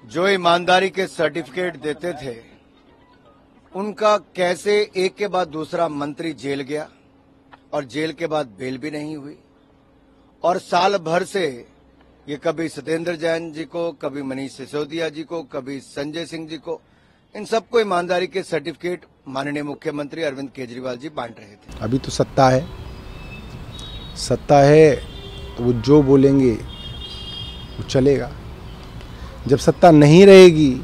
जो ईमानदारी के सर्टिफिकेट देते थे उनका कैसे एक के बाद दूसरा मंत्री जेल गया और जेल के बाद बेल भी नहीं हुई, और साल भर से ये कभी सत्येंद्र जैन जी को, कभी मनीष सिसोदिया जी को, कभी संजय सिंह जी को, इन सबको ईमानदारी के सर्टिफिकेट माननीय मुख्यमंत्री अरविंद केजरीवाल जी बांट रहे थे। अभी तो सत्ता है तो वो जो बोलेंगे वो चलेगा। जब सत्ता नहीं रहेगी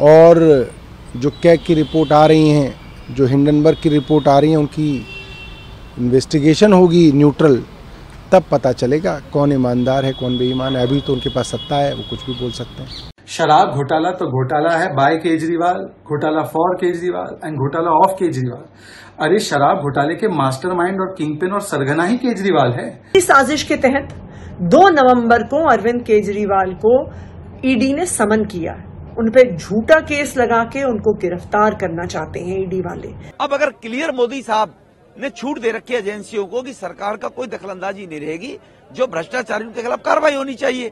और जो कैग की रिपोर्ट आ रही हैं, जो हिंडनबर्ग की रिपोर्ट आ रही है, उनकी इन्वेस्टिगेशन होगी न्यूट्रल, तब पता चलेगा कौन ईमानदार है कौन बेईमान है। अभी तो उनके पास सत्ता है, वो कुछ भी बोल सकते हैं। शराब घोटाला तो घोटाला है बाय केजरीवाल, घोटाला फॉर केजरीवाल एंड घोटाला ऑफ केजरीवाल। अरे शराब घोटाले के मास्टरमाइंड और किंगपिन और सरगना ही केजरीवाल है। इस साजिश के तहत 2 नवंबर को अरविंद केजरीवाल को ईडी ने समन किया। उन पे झूठा केस लगा के उनको गिरफ्तार करना चाहते हैं ईडी वाले। अब अगर क्लियर मोदी साहब ने छूट दे रखी है एजेंसियों को कि सरकार का कोई दखलंदाजी नहीं रहेगी, जो भ्रष्टाचारियों के खिलाफ कार्रवाई होनी चाहिए,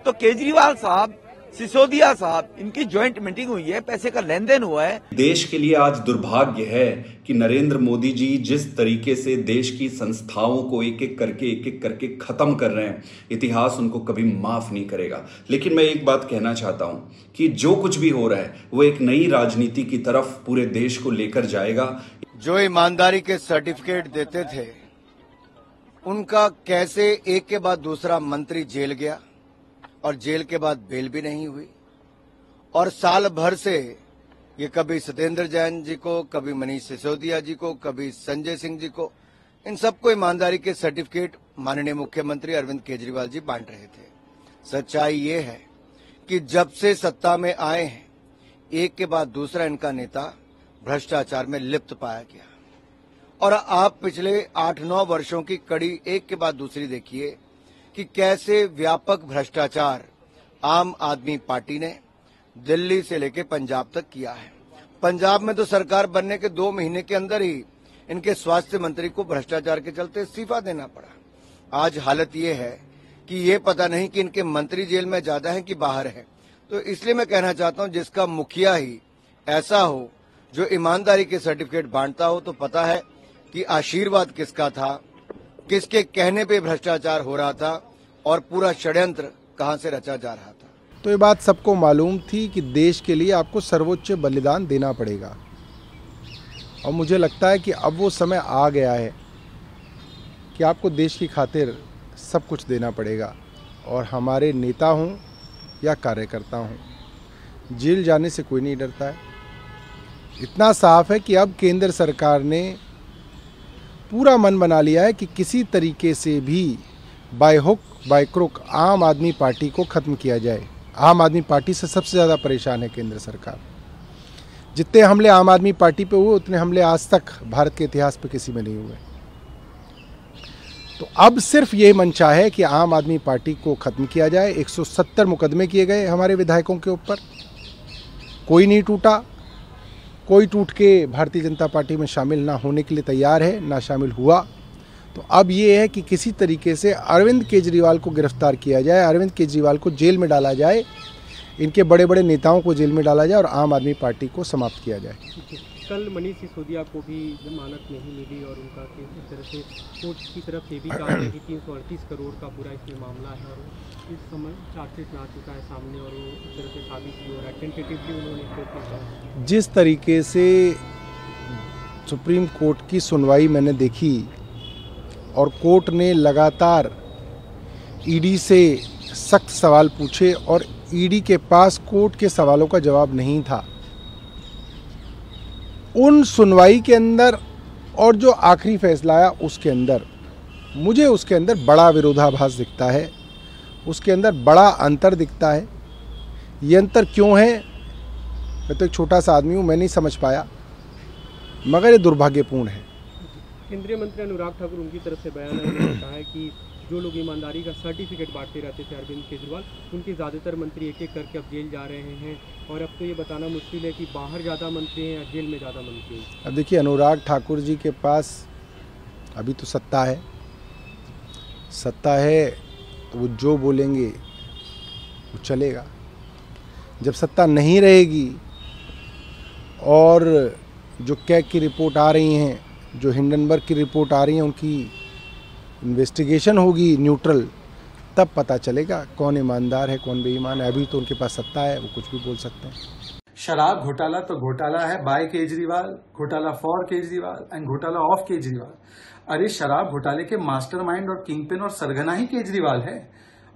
तो केजरीवाल साहब, सिसोदिया साहब, इनकी ज्वाइंट मीटिंग हुई है, पैसे का लेन देन हुआ है। देश के लिए आज दुर्भाग्य है कि नरेंद्र मोदी जी जिस तरीके से देश की संस्थाओं को एक एक करके खत्म कर रहे हैं, इतिहास उनको कभी माफ नहीं करेगा। लेकिन मैं एक बात कहना चाहता हूं कि जो कुछ भी हो रहा है वो एक नई राजनीति की तरफ पूरे देश को लेकर जाएगा। जो ईमानदारी के सर्टिफिकेट देते थे उनका कैसे एक के बाद दूसरा मंत्री जेल गया और जेल के बाद बेल भी नहीं हुई, और साल भर से ये कभी सत्येंद्र जैन जी को, कभी मनीष सिसोदिया जी को, कभी संजय सिंह जी को, इन सबको ईमानदारी के सर्टिफिकेट माननीय मुख्यमंत्री अरविंद केजरीवाल जी बांट रहे थे। सच्चाई ये है कि जब से सत्ता में आए हैं, एक के बाद दूसरा इनका नेता भ्रष्टाचार में लिप्त पाया गया, और आप पिछले 8-9 वर्षों की कड़ी एक के बाद दूसरी देखिए कि कैसे व्यापक भ्रष्टाचार आम आदमी पार्टी ने दिल्ली से लेकर पंजाब तक किया है। पंजाब में तो सरकार बनने के 2 महीने के अंदर ही इनके स्वास्थ्य मंत्री को भ्रष्टाचार के चलते इस्तीफा देना पड़ा। आज हालत ये है कि ये पता नहीं कि इनके मंत्री जेल में ज्यादा हैं कि बाहर हैं। तो इसलिए मैं कहना चाहता हूं, जिसका मुखिया ही ऐसा हो जो ईमानदारी के सर्टिफिकेट बांटता हो, तो पता है कि आशीर्वाद किसका था, किसके कहने पे भ्रष्टाचार हो रहा था और पूरा षड्यंत्र कहां से रचा जा रहा था। तो ये बात सबको मालूम थी कि देश के लिए आपको सर्वोच्च बलिदान देना पड़ेगा, और मुझे लगता है कि अब वो समय आ गया है कि आपको देश की खातिर सब कुछ देना पड़ेगा। और हमारे नेता हों या कार्यकर्ता हों, जेल जाने से कोई नहीं डरता है। इतना साफ है कि अब केंद्र सरकार ने पूरा मन बना लिया है कि किसी तरीके से भी बाय हुक बाय क्रुक आम आदमी पार्टी को ख़त्म किया जाए। आम आदमी पार्टी से सबसे ज़्यादा परेशान है केंद्र सरकार। जितने हमले आम आदमी पार्टी पे हुए, उतने हमले आज तक भारत के इतिहास पे किसी में नहीं हुए। तो अब सिर्फ ये मंशा है कि आम आदमी पार्टी को ख़त्म किया जाए। 170 मुकदमे किए गए हमारे विधायकों के ऊपर, कोई नहीं टूटा। कोई टूट के भारतीय जनता पार्टी में शामिल ना होने के लिए तैयार है, ना शामिल हुआ। तो अब ये है कि किसी तरीके से अरविंद केजरीवाल को गिरफ्तार किया जाए, अरविंद केजरीवाल को जेल में डाला जाए, इनके बड़े बड़े नेताओं को जेल में डाला जाए और आम आदमी पार्टी को समाप्त किया जाए। कल मनीष सिसोदिया को भी जमानत नहीं मिली और उनका इस तरह से कोर्ट की तरफ से भी कहा है कि 338 करोड़ का पूरा इसमें मामला है, और इस समय चार्जशीट आ चुका है सामने, और वो इस तरह से साबित भी हो रहा है। टेंटेटिवली उन्होंने कोर्ट, जिस तरीके से सुप्रीम कोर्ट की सुनवाई मैंने देखी और कोर्ट ने लगातार ईडी से सख्त सवाल पूछे और ईडी के पास कोर्ट के सवालों का जवाब नहीं था, उन सुनवाई के अंदर और जो आखिरी फैसला आया उसके अंदर मुझे उसके अंदर बड़ा विरोधाभास दिखता है, उसके अंदर बड़ा अंतर दिखता है। ये अंतर क्यों है, मैं तो एक छोटा सा आदमी हूँ, मैं नहीं समझ पाया, मगर ये दुर्भाग्यपूर्ण है। केंद्रीय मंत्री अनुराग ठाकुर, उनकी तरफ से बयान है, उन्होंने कहा है कि जो लोग ईमानदारी का सर्टिफिकेट बांटते रहते थे अरविंद केजरीवाल, उनके ज़्यादातर मंत्री एक एक करके अब जेल जा रहे हैं, और अब तो ये बताना मुश्किल है कि बाहर ज़्यादा मंत्री हैं या जेल में ज़्यादा मंत्री हैं। अब देखिए, अनुराग ठाकुर जी के पास अभी तो सत्ता है तो वो जो बोलेंगे वो चलेगा। जब सत्ता नहीं रहेगी और जो कैग की रिपोर्ट आ रही हैं, जो हिंडनबर्ग की रिपोर्ट आ रही हैं, उनकी इन्वेस्टिगेशन होगी न्यूट्रल, तब पता चलेगा कौन ईमानदार है कौन बेईमान है। अभी तो उनके पास सत्ता है, वो कुछ भी बोल सकते हैं। शराब घोटाला तो घोटाला है बाय केजरीवाल, घोटाला फॉर केजरीवाल एंड घोटाला ऑफ केजरीवाल। अरे शराब घोटाले के मास्टरमाइंड और किंगपिन और सरगना ही केजरीवाल है।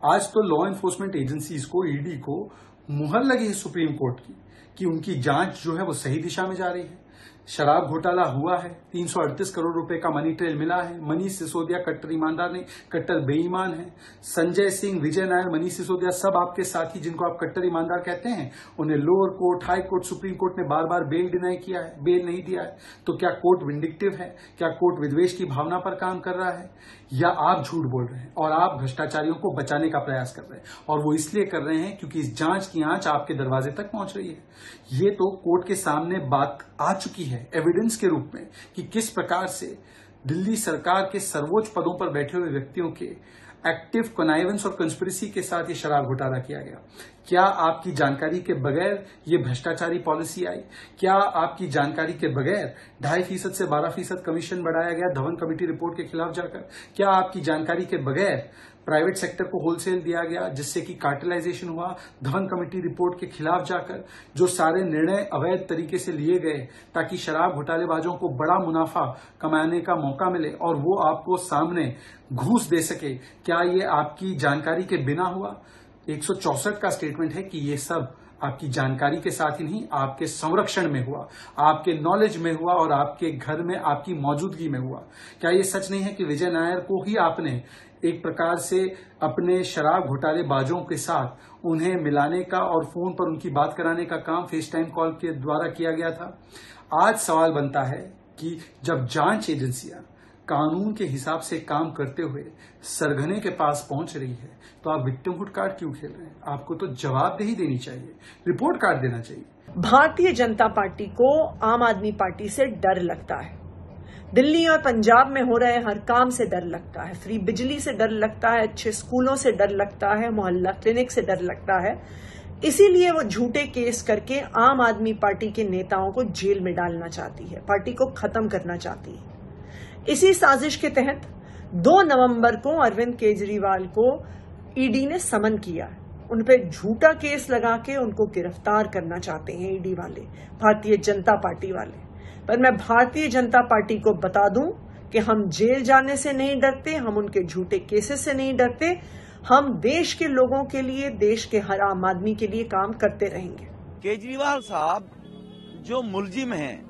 आज तो लॉ एनफोर्समेंट एजेंसीज को, ईडी को मुहर लगी है सुप्रीम कोर्ट की कि उनकी जांच जो है वो सही दिशा में जा रही है। शराब घोटाला हुआ है, 338 करोड़ रुपए का मनी ट्रेल मिला है। मनीष सिसोदिया कट्टर ईमानदार नहीं, कट्टर बेईमान है। संजय सिंह, विजय नायर, मनीष सिसोदिया सब आपके साथी जिनको आप कट्टर ईमानदार कहते हैं, उन्हें lower court, high court, supreme court ने बार बार बेल डिनाई किया है, बेल नहीं दिया है। तो क्या कोर्ट विंडिक्टिव है? क्या कोर्ट विद्वेष की भावना पर काम कर रहा है, या आप झूठ बोल रहे हैं और आप भ्रष्टाचारियों को बचाने का प्रयास कर रहे हैं? और वो इसलिए कर रहे हैं क्योंकि इस जांच की आंच आपके दरवाजे तक पहुंच रही है। ये तो कोर्ट के सामने बात आ चुकी है एविडेंस के रूप में कि किस प्रकार से दिल्ली सरकार के सर्वोच्च पदों पर बैठे हुए व्यक्तियों के एक्टिव कनाइवेंस और कंस्पिरेसी के साथ ये शराब घोटाला किया गया। क्या आपकी जानकारी के बगैर ये भ्रष्टाचारी पॉलिसी आई? क्या आपकी जानकारी के बगैर 2.5% से 12% कमीशन बढ़ाया गया धवन कमेटी रिपोर्ट के खिलाफ जाकर? क्या आपकी जानकारी के बगैर प्राइवेट सेक्टर को होलसेल दिया गया जिससे कि कार्टेलाइजेशन हुआ धवन कमेटी रिपोर्ट के खिलाफ जाकर? जो सारे निर्णय अवैध तरीके से लिए गए ताकि शराब घोटालेबाजों को बड़ा मुनाफा कमाने का मौका मिले और वो आपको सामने घूस दे सके, क्या ये आपकी जानकारी के बिना हुआ? 164 का स्टेटमेंट है कि ये सब आपकी जानकारी के साथ ही नहीं, आपके संरक्षण में हुआ, आपके नॉलेज में हुआ और आपके घर में आपकी मौजूदगी में हुआ। क्या ये सच नहीं है कि विजय नायर को ही आपने एक प्रकार से अपने शराब घोटालेबाजों के साथ उन्हें मिलाने का और फोन पर उनकी बात कराने का काम फेस टाइम कॉल के द्वारा किया गया था? आज सवाल बनता है कि जब जांच एजेंसियां कानून के हिसाब से काम करते हुए सरगने के पास पहुंच रही है तो आप विक्टिमहुड कार्ड क्यों खेल रहे हैं? आपको तो जवाबदेही देनी चाहिए, रिपोर्ट कार्ड देना चाहिए। भारतीय जनता पार्टी को आम आदमी पार्टी से डर लगता है। दिल्ली और पंजाब में हो रहे हर काम से डर लगता है, फ्री बिजली से डर लगता है, अच्छे स्कूलों से डर लगता है, मोहल्ला क्लिनिक से डर लगता है। इसीलिए वो झूठे केस करके आम आदमी पार्टी के नेताओं को जेल में डालना चाहती है, पार्टी को खत्म करना चाहती है। इसी साजिश के तहत 2 नवंबर को अरविंद केजरीवाल को ईडी ने समन किया। उन पे झूठा केस लगा के उनको गिरफ्तार करना चाहते हैं ईडी वाले, भारतीय जनता पार्टी वाले। पर मैं भारतीय जनता पार्टी को बता दूं कि हम जेल जाने से नहीं डरते, हम उनके झूठे केसेस से नहीं डरते। हम देश के लोगों के लिए, देश के हर आम आदमी के लिए काम करते रहेंगे। केजरीवाल साहब जो मुलजिम हैं,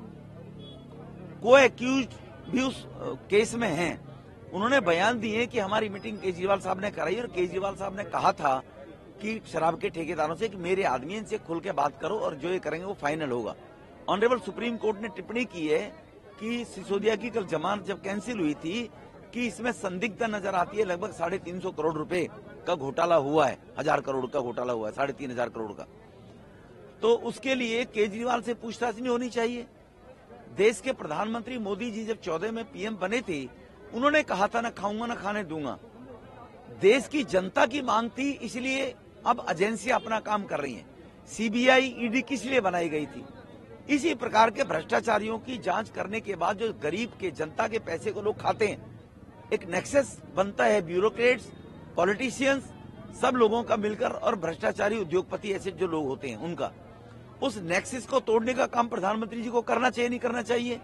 को एक्यूज्ड भी उस केस में हैं, उन्होंने बयान दिए कि हमारी मीटिंग केजरीवाल साहब ने कराई और केजरीवाल साहब ने कहा था कि शराब के ठेकेदारों से कि मेरे आदमी इनसे खुल के बात करो और जो ये करेंगे वो फाइनल होगा। ऑनरेबल सुप्रीम कोर्ट ने टिप्पणी की है कि सिसोदिया की कल जमानत जब कैंसिल हुई थी कि इसमें संदिग्धता नजर आती है, लगभग 350 करोड़ रुपए का घोटाला हुआ है, 1000 करोड़ का घोटाला हुआ है, 3500 करोड़ का। तो उसके लिए केजरीवाल से पूछताछ नहीं होनी चाहिए। देश के प्रधानमंत्री मोदी जी जब 14 में पीएम बने थे, उन्होंने कहा था ना खाऊंगा ना खाने दूंगा। देश की जनता की मांग थी, इसलिए अब एजेंसियां अपना काम कर रही हैं। सीबीआई, ईडी किस लिए बनाई गई थी? इसी प्रकार के भ्रष्टाचारियों की जांच करने के बाद जो गरीब के, जनता के पैसे को लोग खाते हैं, एक नेक्सस बनता है ब्यूरोक्रेट्स, पॉलिटिशियंस, सब लोगों का मिलकर और भ्रष्टाचारी उद्योगपति ऐसे जो लोग होते हैं उनका, उस नेक्सस को तोड़ने का काम प्रधानमंत्री जी को करना चाहिए, नहीं करना चाहिए?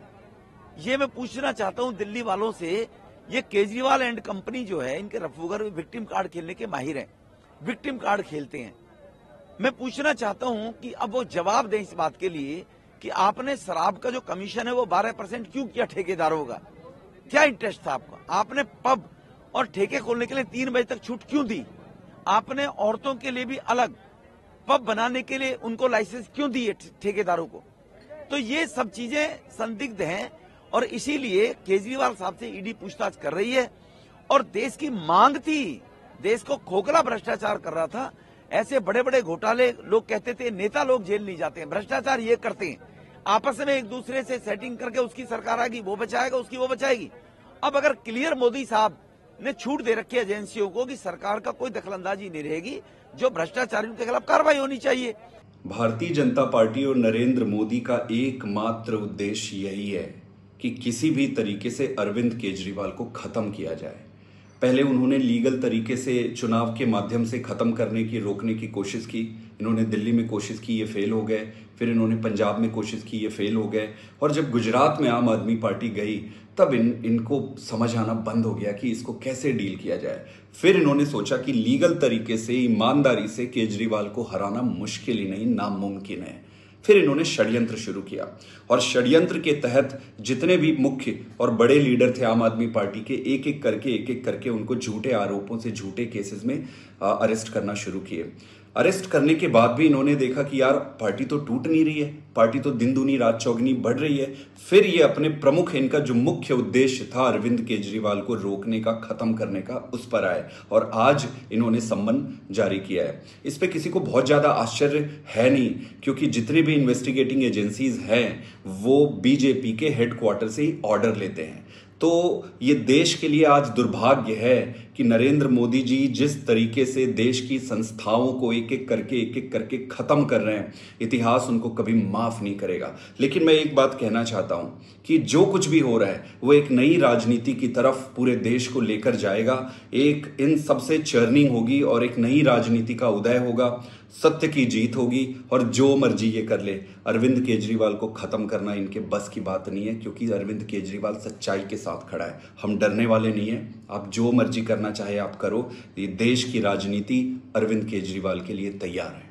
ये मैं पूछना चाहता हूं दिल्ली वालों से। ये केजरीवाल एंड कंपनी जो है, इनके रफूगर विक्टिम कार्ड खेलने के माहिर हैं, विक्टिम कार्ड खेलते हैं। मैं पूछना चाहता हूं कि अब वो जवाब दें इस बात के लिए कि आपने शराब का जो कमीशन है वो 12% क्यों किया ठेकेदारों का? क्या इंटरेस्ट था आपका? आपने पब और ठेके खोलने के लिए 3 बजे तक छूट क्यों दी? आपने औरतों के लिए भी अलग पब बनाने के लिए उनको लाइसेंस क्यों दिए ठेकेदारों को? तो ये सब चीजें संदिग्ध हैं और इसीलिए केजरीवाल साहब से ईडी पूछताछ कर रही है। और देश की मांग थी, देश को खोखला भ्रष्टाचार कर रहा था। ऐसे बड़े बड़े घोटाले, लोग कहते थे नेता लोग जेल नहीं जाते हैं, भ्रष्टाचार ये करते हैं, आपस में एक दूसरे से सेटिंग करके उसकी सरकार आएगी, वो बचाएगा, उसकी वो बचाएगी। अब अगर क्लियर मोदी साहब ने छूट दे रखी है एजेंसियों को कि सरकार का कोई दखलंदाजी नहीं रहेगी, जो भ्रष्टाचारियों के खिलाफ कार्रवाई होनी चाहिए। भारतीय जनता पार्टी और नरेंद्र मोदी का एकमात्र उद्देश्य यही है कि किसी भी तरीके से अरविंद केजरीवाल को खत्म किया जाए। पहले उन्होंने लीगल तरीके से चुनाव के माध्यम से खत्म करने की, रोकने की कोशिश की। इन्होंने दिल्ली में कोशिश की, ये फेल हो गए। फिर इन्होंने पंजाब में कोशिश की, ये फेल हो गए। और जब गुजरात में आम आदमी पार्टी गई तब इनको समझ आना बंद हो गया कि इसको कैसे डील किया जाए। फिर इन्होंने सोचा कि लीगल तरीके से, ईमानदारी से केजरीवाल को हराना मुश्किल ही नहीं, नामुमकिन है। फिर इन्होंने षड्यंत्र शुरू किया और षड्यंत्र के तहत जितने भी मुख्य और बड़े लीडर थे आम आदमी पार्टी के, एक एक करके उनको झूठे आरोपों से, झूठे केसेस में अरेस्ट करना शुरू किए। अरेस्ट करने के बाद भी इन्होंने देखा कि यार पार्टी तो टूट नहीं रही है, पार्टी तो दिन दूनी रात चौगनी बढ़ रही है। फिर ये अपने प्रमुख, इनका जो मुख्य उद्देश्य था अरविंद केजरीवाल को रोकने का, खत्म करने का, उस पर आए और आज इन्होंने सम्मन जारी किया है। इस पे किसी को बहुत ज्यादा आश्चर्य है नहीं, क्योंकि जितने भी इन्वेस्टिगेटिंग एजेंसीज हैं वो बीजेपी के हेडक्वार्टर से ही ऑर्डर लेते हैं। तो ये देश के लिए आज दुर्भाग्य है कि नरेंद्र मोदी जी जिस तरीके से देश की संस्थाओं को एक एक करके खत्म कर रहे हैं, इतिहास उनको कभी माफ नहीं करेगा। लेकिन मैं एक बात कहना चाहता हूं कि जो कुछ भी हो रहा है वो एक नई राजनीति की तरफ पूरे देश को लेकर जाएगा। एक इन सबसे चर्निंग होगी और एक नई राजनीति का उदय होगा, सत्य की जीत होगी। और जो मर्जी ये कर ले, अरविंद केजरीवाल को खत्म करना इनके बस की बात नहीं है, क्योंकि अरविंद केजरीवाल सच्चाई के साथ खड़ा है। हम डरने वाले नहीं है। आप जो मर्जी करना चाहे आप करो। ये देश की राजनीति अरविंद केजरीवाल के लिए तैयार है।